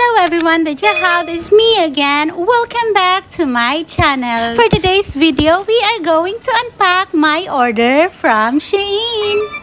Hello everyone, How this is me again. Welcome back to my channel. For today's video, we are going to unpack my order from Shein.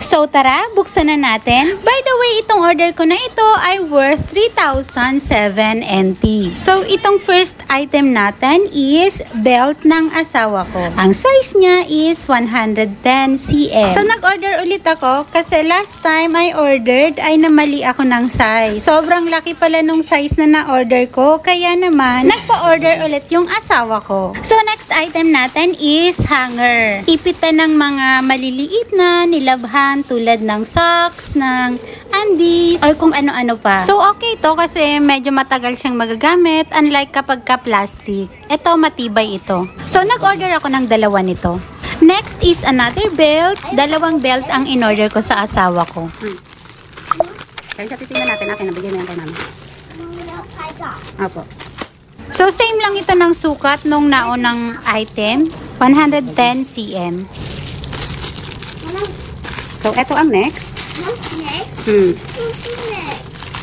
So tara, buksan na natin. By the way, itong order ko na ito ay worth 3,007 NT. So itong first item natin is belt ng asawa ko. Ang size niya is 110 cm. So nag-order ulit ako kasi last time I ordered ay namali ako ng size. Sobrang laki pala nung size na na-order ko, kaya naman nagpa-order ulit yung asawa ko. So next item natin is hanger. Ipitan ng mga maliliit na nilabhan tulad ng socks, ng undies, or kung ano-ano pa. So, okay to kasi medyo matagal siyang magagamit, unlike kapag ka-plastic. Ito, matibay ito. So, nag-order ako ng dalawa nito. Next is another belt. Dalawang belt ang in-order ko sa asawa ko. Kaya sa titingnan natin, nabigyan na yan tayo namin. Apo. So, same lang ito ng sukat nung naunang item. 110 cm. So, ito ang next.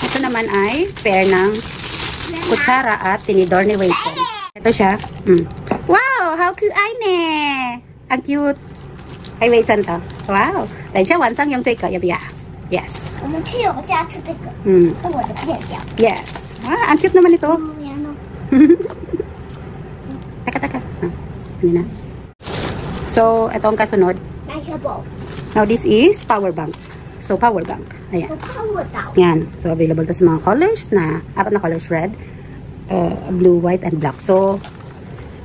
Ito naman ay pair ng kutsara at tinidor ni Wayson. Ito siya. Wow! How cute! Ay, ne! Ang cute! Ay, Wayson to. Wow! Dahil siya, wansang yung take ko. Yabiya. Yes. Yes. Wow! Ang cute naman ito. Taka. Ano na? So, ito ang kasunod. Now, this is power bank. So, power bank. Ayan. Yan. So, available to sa mga colors na, apat na colors, red, blue, white, and black. So,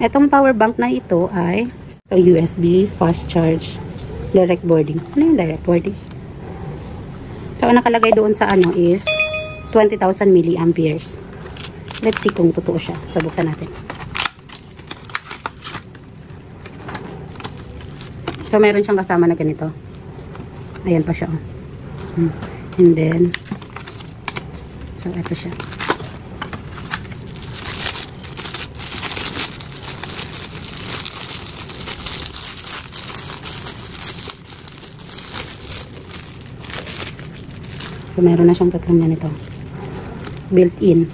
etong power bank na ito ay so USB, fast charge, direct boarding. Ano yung direct boarding? So, ang nakalagay doon sa ano is 20,000 milliamperes. Let's see kung totoo siya. So, buksan natin. So, meron siyang kasama na ganito. Ayan pa siya. And then, so, ito siya. So, meron na siyang tatlong ganito. Built-in.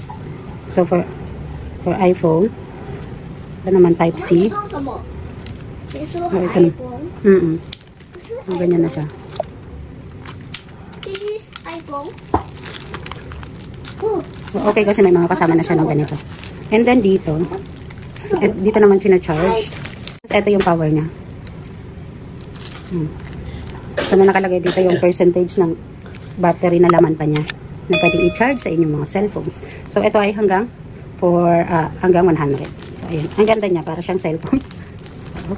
So, for iPhone, ito naman Type-C. Ito na. Ganyan na siya. So, okay kasi may mga kasama na siya ng ganito. And then dito naman sina-charge. Ito yung power niya. So, nakalagay dito yung percentage ng battery na laman pa niya na pwedeng i-charge sa inyong mga cellphones. So, ito ay hanggang 100. So, ayan. Ang ganda niya, para siyang cellphone.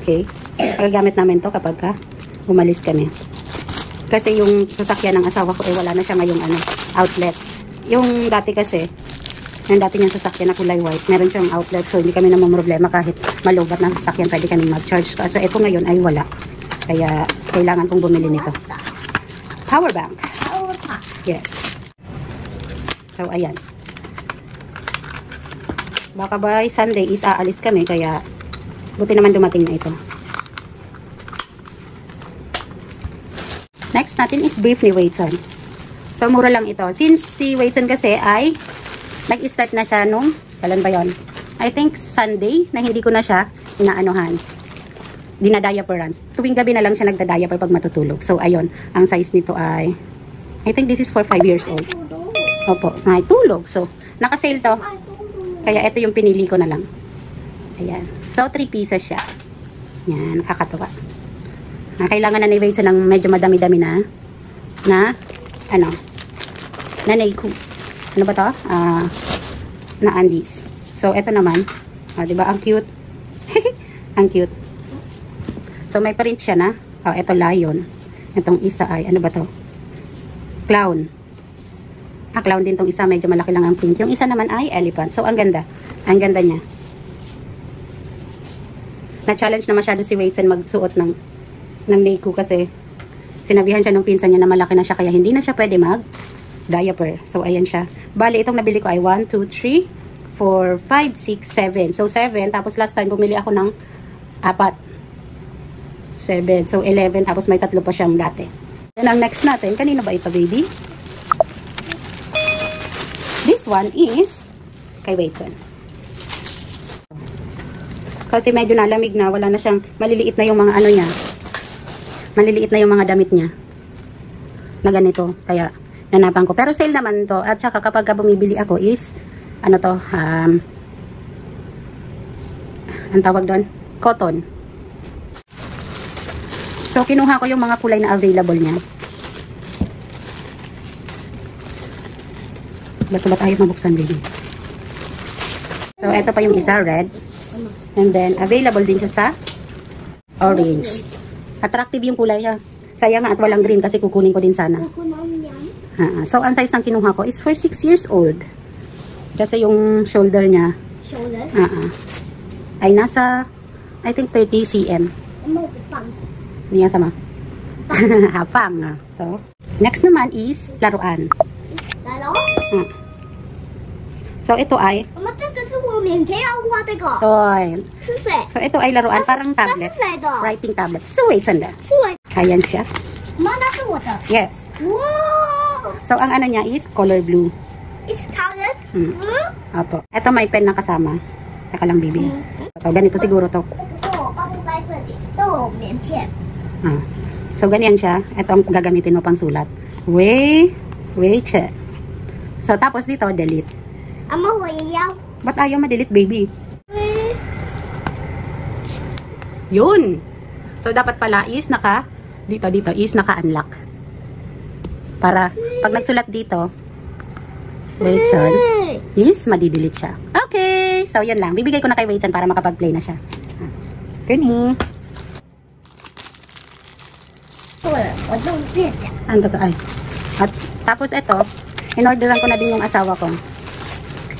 Okay. Pagagamit namin to kapag umalis kami. Kasi yung sasakyan ng asawa ko wala na siya ngayong outlet. Yung dati kasi, yung dati niyang sasakyan na kulay white, meron siyang outlet. So, hindi kami namang problema kahit malubat ng sasakyan, pwede kami mag-charge. So, ito ngayon ay wala. Kaya, kailangan kong bumili nito. Power bank. Yes. So, ayan. Baka by Sunday is aalis kami, kaya buti naman dumating na ito. Next natin is brief ni Wayson. So, mura lang ito. Since si Wayson kasi ay nag-start na siya nung, kailan ba yun? I think Sunday na hindi ko na siya inaanuhan. Dinadiaperans. Tuwing gabi na lang siya nagda-diaper pag matutulog. So, ayun. Ang size nito ay, I think this is for 5 years old. Opo. Ay, tulog. So, naka-sale to. Kaya ito yung pinili ko na lang. Ayan. So, 3 pieces siya. Yan. Nakakatuwa. Kailangan na ni Wayson ng medyo madami-dami na Neiku. Ano ba to? Na undies. So, ito naman. Diba? Ang cute. Ang cute. So, may print siya na. Ito lion. Itong isa ay, ano ba to? Clown. Clown din tong isa. Medyo malaki lang ang print. Yung isa naman ay elephant. So, ang ganda. Ang ganda niya. Na-challenge na masyado si Wayson magsuot ng Neiku kasi sinabihan siya ng pinsan niya na malaki na siya kaya hindi na siya pwede mag-diaper. So, ayan siya. Bali, itong nabili ko ay 1, 2, 3, 4, 5, 6, 7. So, 7. Tapos, last time, bumili ako ng 4. 7. So, 11. Tapos, may 3 pa siyang dati. Then, ang next natin, kanino ba ito, baby? This one is kay Waitson. Kasi medyo nalamig na, wala na siyang, maliliit na yung mga ano niya. Maliliit na yung mga damit niya. Na ganito, kaya nanapan ko. Pero sale naman to. At saka kapag bumibili ako is, ano to, ang tawag doon? Cotton. So, kinuha ko yung mga kulay na available niya. Ba't ba tayo mabuksan, baby? So, ito pa yung isa, red. And then, available din siya sa orange. Attractive yung kulay niya. Sayang nga at walang green kasi kukunin ko din sana. So, ang size ng kinuha ko is for 6 years old. Kasi yung shoulder niya ay nasa, I think, 30 cm. Niya sama. Hapang. So, next naman is laruan. So, ito ay toy. So, ito ay laruan, parang tablet. Writing tablet. So, wait, sanda. Ayan siya. Yes. So, ang ano niya is color blue. Opo. Ito may pen na kasama. Teka lang, baby. So, ganito siguro to. So, ganyan siya. Ito ang gagamitin mo pang sulat. Wait, check. So, tapos dito, delete. Ba't ayaw ma-delete, baby? Yun. So, dapat pala is dito is naka-unlock. Para, pag nagsulat dito, Waitson, is madidelete siya. Okay. So, yun lang. Bibigay ko na kay Waitson para makapag-play na siya. Kuni. Ando ka ay. At tapos ito, in-orderan ko na din yung asawa ko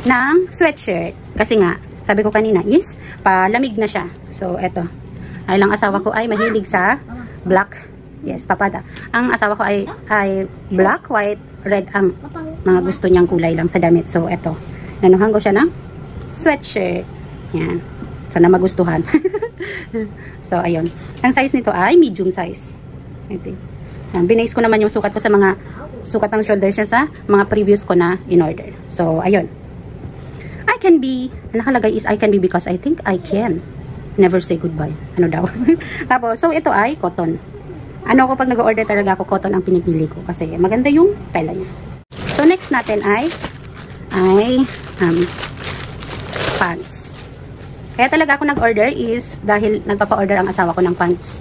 ng sweatshirt. Kasi nga, sabi ko kanina is palamig na siya. So, ito. Ay lang asawa ko ay mahilig sa black. Yes, papada. Ang asawa ko ay black, white, red ang mga gusto niyang kulay lang sa damit. So, ito. Nanuhan ko siya ng sweatshirt. Yan. Sana magustuhan. So, ayun. Ang size nito ay medium size. Ito. Binase ko naman yung sukat ko sa mga sukat ng shoulders niya sa mga previous ko na in-order. So, ayun. I can be, nakalagay is I can be because I think I can. Never say goodbye. Ano daw? Tapos, so ito ay cotton. Ano ko pag nag-order talaga ako, cotton ang pinipili ko. Kasi maganda yung tela niya. So, next natin ay pants. Kaya talaga ako nag-order is dahil nagpapa-order ang asawa ko ng pants.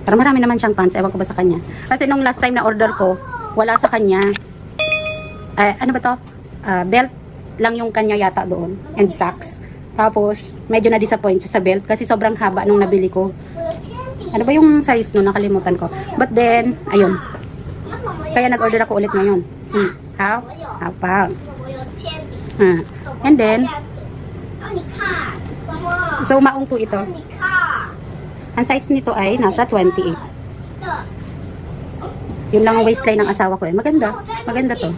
Pero marami naman siyang pants. Ewan ko ba sa kanya. Kasi nung last time na order ko, wala sa kanya. Ano ba to? Belt lang yung kanya yata doon. And socks. Tapos, medyo na-disappoint siya sa belt. Kasi sobrang haba nung nabili ko. Ano ba yung size no? Nakalimutan ko. But then, ayun. Kaya nag-order ako ulit ngayon. Hapang. And then, so maong po ito. Ang size nito ay nasa 28. Yun lang ang waistline ng asawa ko eh. Maganda. Maganda to.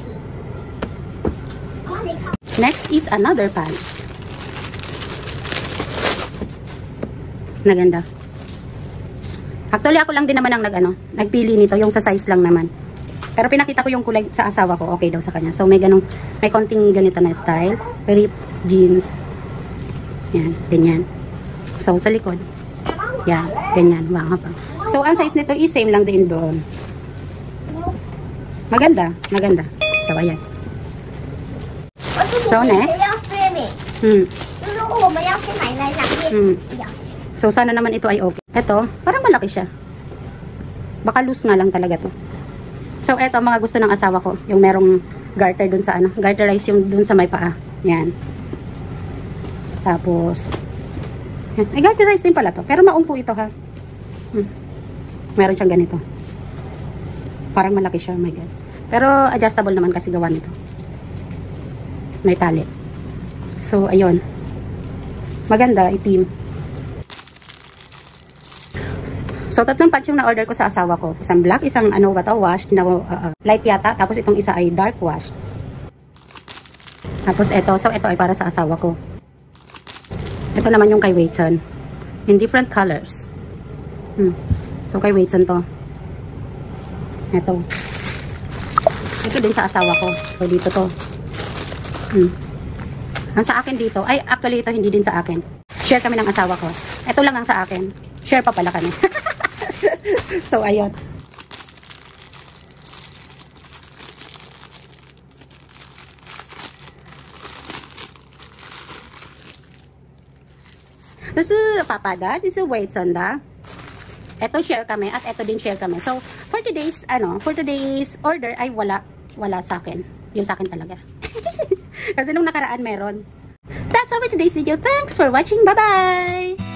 Next is another pants. Maganda. Actually ako lang din naman ang nagpili nito. Yung sa size lang naman. Pero pinakita ko yung kulay sa asawa ko. Okay daw sa kanya. So may may konting ganito na style. Rip jeans. Yan. Ganyan. So sa likod. Yan, ganyan, mga pa. So, ang size nito is same lang din doon. Maganda, maganda. So, ayan. So, next. So, sana naman ito ay okay. Ito, parang malaki siya. Baka loose nga lang talaga to. So, ito, mga gusto ng asawa ko. Yung merong garter dun sa garterize yung dun sa may paa. Yan. Tapos, ay, garterize din pala to. Pero maong po ito ha. Meron siyang ganito. Parang malaki siya. Oh my God. Pero adjustable naman kasi gawa nito. May tali. So, ayun. Maganda, itim. So, tatlong pants yung na-order ko sa asawa ko. Isang black, isang washed na light yata. Tapos itong isa ay dark washed. Tapos ito. So, ito ay para sa asawa ko. Ito naman yung kay Waitson. In different colors. So, kay Waitson to. Ito. Ito din sa asawa ko. So, dito to. Ang sa akin dito, ay, actually, ito hindi din sa akin. Share kami ng asawa ko. Ito lang ang sa akin. Share pa pala kami. So, ayun. This is Papa Da. This is Waiton Da. Ito share kami at ito din share kami. So, for today's order ay wala sa akin. Yung sa akin talaga. Kasi nung nakaraan meron. That's all for today's video. Thanks for watching. Bye-bye!